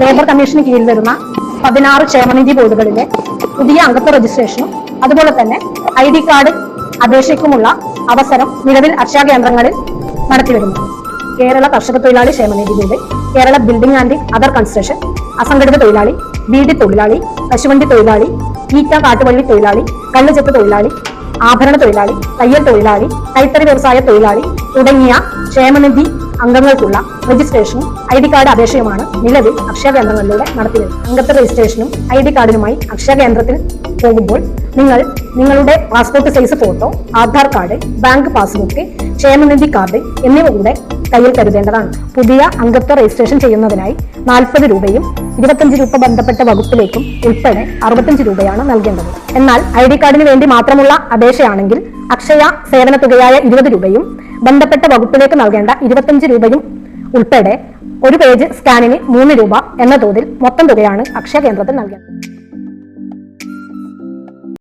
Labour commission കീഴിൽ വരുന്ന 16 ക്ഷേമനിധി ബോർഡുകളിലെ പുതിയ അംഗത്വ രജിസ്ട്രേഷനും അതുപോലെ തന്നെ ID കാർഡ് അപേക്ഷയ്ക്കുമുള്ള അവസരം നിലവിൽ അക്ഷയ കേന്ദ്രങ്ങളിൽ നടത്തിവരുന്നു. കേരള കർഷക തൊഴിലാളി ക്ഷേമനിധി board, Kerala building and other construction, അസംഘടിത തൊഴിലാളി, ബീഡി തൊഴിലാളി, കശുവണ്ടി തൊഴിലാളി, ഈറ്റ കാട്ടുവള്ളി തൊഴിലാളി, കള്ളുചെത്ത് തൊഴിലാളി, ആഭരണ തൊഴിലാളി, തയ്യൽ തൊഴിലാളി, കൈത്തറി വ്യവസായ തൊഴിലാളി തുടങ്ങിയ ക്ഷേമനിധി അംഗങ്ങൾക്കുള്ള രജിസ്ട്രേഷനും ID കാർഡ് അപേക്ഷയുമാണ് നിലവിൽ അക്ഷയ കേന്ദ്രങ്ങളിലൂടെ നടത്തിവരുന്നത്. അംഗത്വ രജിസ്ട്രേഷനും ID കാർഡിനുമായി അക്ഷയ കേന്ദ്രത്തിൽ പോകുമ്പോൾ നിങ്ങൾ നിങ്ങളുടെ passport size photo, Aadhaar card, bank passbook, ക്ഷേമനിധി കാർഡ് എന്നിവ കൂടെ കയ്യിൽ കരുതേണ്ടതാണ്. പുതിയ അംഗത്വ രജിസ്ട്രേഷൻ ചെയ്യുന്നതിനായി 40 രൂപയും 25 രൂപ ബന്ധപ്പെട്ട വകുപ്പിലേക്കും ഉൾപ്പെടെ 65 രൂപയാണ് നൽകേണ്ടത്. എന്നാൽ ID കാർഡിന് വേണ്ടി മാത്രമുള്ള അപേക്ഷയാണെങ്കിൽ അക്ഷയ സേവന തുകയായ 20 രൂപയും ബന്ധപ്പെട്ട വകുപ്പിലേക്ക് നൽകേണ്ട 25 രൂപയും ഉൾപ്പെടെ ഒരു പേജ് സ്കാനിന് 3 രൂപ എന്ന തോതിൽ മൊത്തം തുകയാണ് അക്ഷയ കേന്ദ്രത്തിൽ നൽകേണ്ടത്.